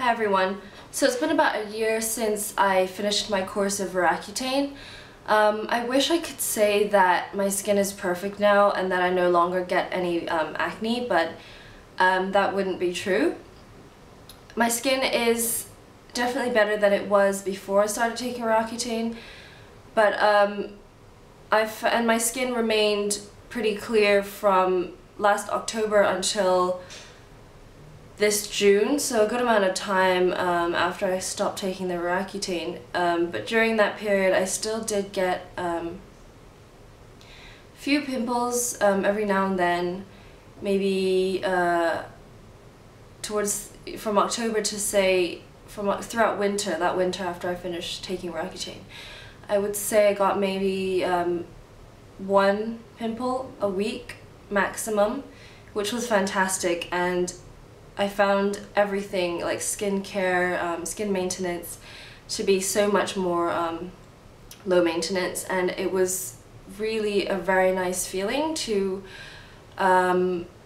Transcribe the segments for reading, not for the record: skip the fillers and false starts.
Hi everyone. So it's been about a year since I finished my course of Roaccutane. I wish I could say that my skin is perfect now and that I no longer get any acne, but that wouldn't be true. My skin is definitely better than it was before I started taking Roaccutane, but and my skin remained pretty clear from last October until this June, so a good amount of time after I stopped taking the Roaccutane. But during that period I still did get a few pimples every now and then, maybe from October to say throughout winter, that winter after I finished taking Roaccutane. I would say I got maybe one pimple a week maximum, which was fantastic, and I found everything like skincare, skin maintenance to be so much more low maintenance, and it was really a very nice feeling to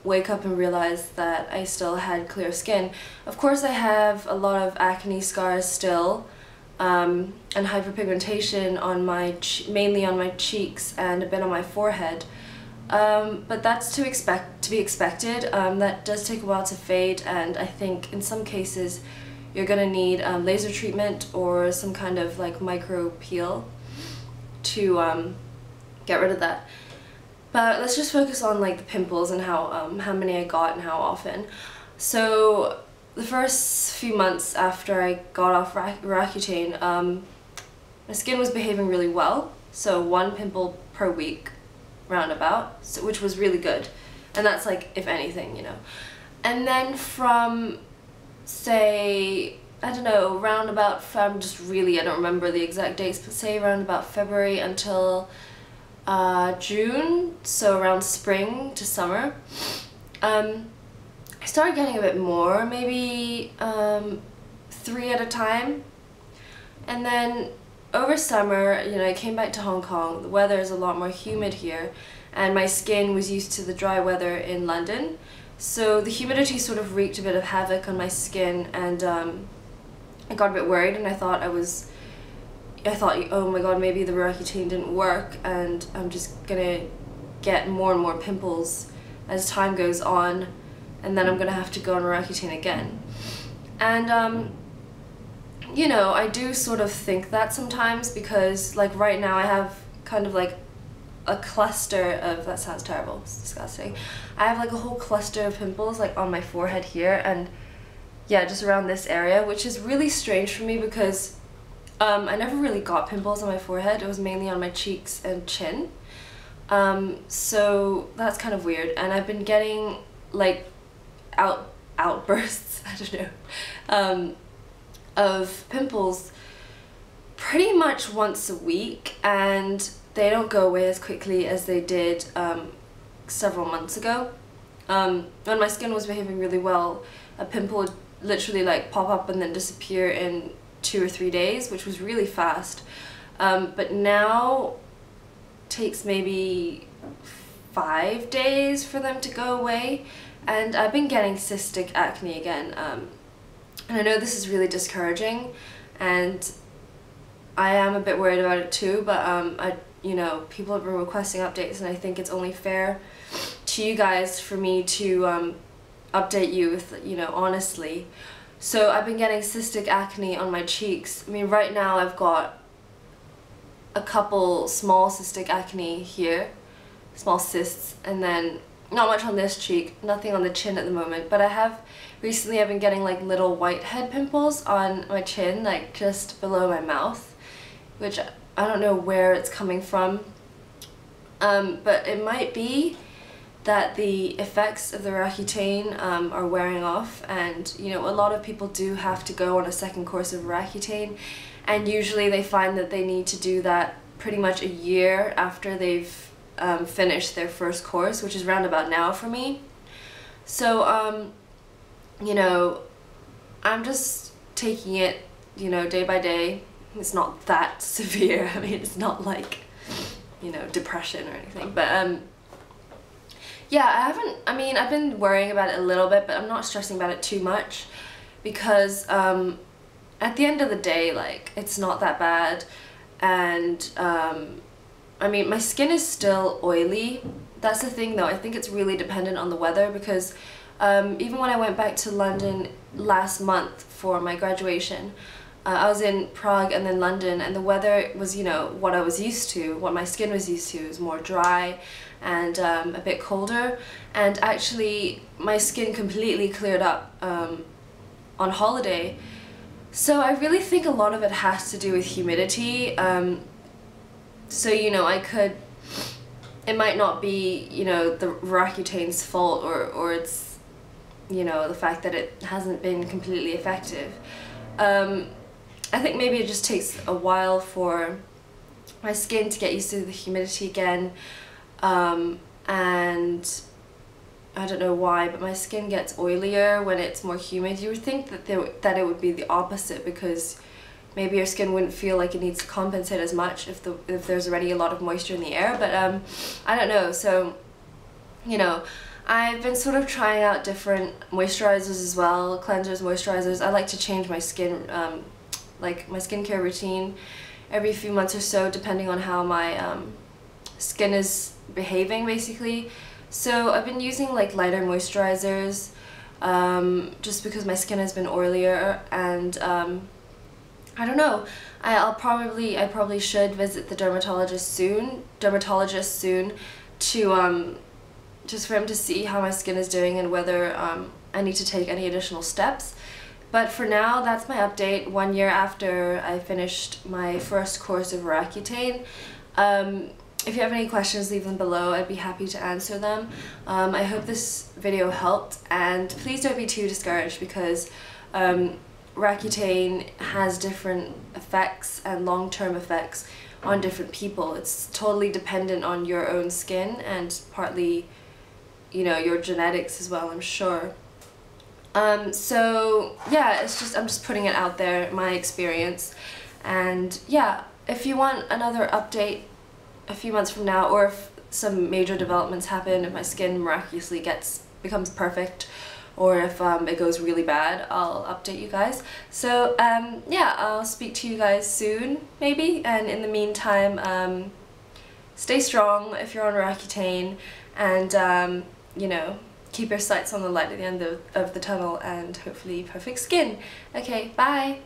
wake up and realize that I still had clear skin. Of course I have a lot of acne scars still, and hyperpigmentation on mainly on my cheeks and a bit on my forehead. But that's to be expected. That does take a while to fade, and I think in some cases you're gonna need laser treatment or some kind of like micro peel to get rid of that. But let's just focus on like the pimples and how many I got and how often. So the first few months after I got off Roaccutane, my skin was behaving really well, so one pimple per week roundabout, so, which was really good, and that's like if anything, you know. And then from, say, I don't know, roundabout from I don't remember the exact dates, but say around about February until June, so around spring to summer, I started getting a bit more, maybe 3 at a time. And then over summer, you know, I came back to Hong Kong. The weather is a lot more humid here, and my skin was used to the dry weather in London. So the humidity sort of wreaked a bit of havoc on my skin, and I got a bit worried, and I thought, oh my god, maybe the Roaccutane didn't work, and I'm just gonna get more and more pimples as time goes on, and then I'm gonna have to go on Roaccutane again. And you know, I do sort of think that sometimes, because like right now I have kind of like a cluster of, that sounds terrible, it's disgusting, I have like a whole cluster of pimples like on my forehead here, and yeah, just around this area, which is really strange for me because I never really got pimples on my forehead. It was mainly on my cheeks and chin, so that's kind of weird. And I've been getting like outbursts, I don't know, of pimples pretty much once a week, and they don't go away as quickly as they did several months ago. When my skin was behaving really well, a pimple would literally like pop up and then disappear in 2 or 3 days, which was really fast. But now it takes maybe 5 days for them to go away, and I've been getting cystic acne again. And I know this is really discouraging, and I am a bit worried about it too, but you know, people have been requesting updates, and I think it's only fair to you guys for me to update you with, you know, honestly. So I've been getting cystic acne on my cheeks. I mean, right now I've got a couple small cystic acne here, small cysts, and then not much on this cheek, nothing on the chin at the moment, but recently I've been getting like little whitehead pimples on my chin, like just below my mouth, which I don't know where it's coming from, but it might be that the effects of the Roaccutane are wearing off, and you know, a lot of people do have to go on a second course of Roaccutane, and usually they find that they need to do that pretty much a year after they've finished their first course, which is round about now for me. So you know, I'm just taking it, you know, day by day. It's not that severe. I mean, it's not like, you know, depression or anything, but yeah, I've been worrying about it a little bit, but I'm not stressing about it too much. because at the end of the day, like, it's not that bad. And I mean, my skin is still oily. That's the thing though, I think it's really dependent on the weather, because even when I went back to London last month for my graduation, I was in Prague and then London, and the weather was, you know, what I was used to, what my skin was used to. It was more dry and a bit colder, and actually my skin completely cleared up on holiday. So I really think a lot of it has to do with humidity. So, you know, it might not be, you know, the Roaccutane's fault, or it's, you know, the fact that it hasn't been completely effective. I think maybe it just takes a while for my skin to get used to the humidity again, and I don't know why, but my skin gets oilier when it's more humid. You would think that it would be the opposite, because maybe your skin wouldn't feel like it needs to compensate as much if there's already a lot of moisture in the air, but I don't know. So, you know, I've been sort of trying out different moisturizers as well, cleansers, moisturizers. I like to change my skin, like my skincare routine every few months or so, depending on how my skin is behaving, basically. So I've been using like lighter moisturizers, just because my skin has been oilier, and I don't know. I probably should visit the dermatologist soon to just for him to see how my skin is doing and whether I need to take any additional steps. But for now, that's my update 1 year after I finished my first course of Roaccutane. If you have any questions, leave them below. I'd be happy to answer them. I hope this video helped, and please don't be too discouraged, because Roaccutane has different effects and long-term effects on different people. It's totally dependent on your own skin, and partly, you know, your genetics as well, I'm sure. So yeah, I'm just putting it out there, my experience. And yeah, if you want another update a few months from now, or if some major developments happen, if my skin miraculously becomes perfect, or if it goes really bad, I'll update you guys. So yeah, I'll speak to you guys soon, maybe, and in the meantime, stay strong if you're on Roaccutane, and you know, keep your sights on the light at the end of the tunnel, and hopefully perfect skin. Okay, bye!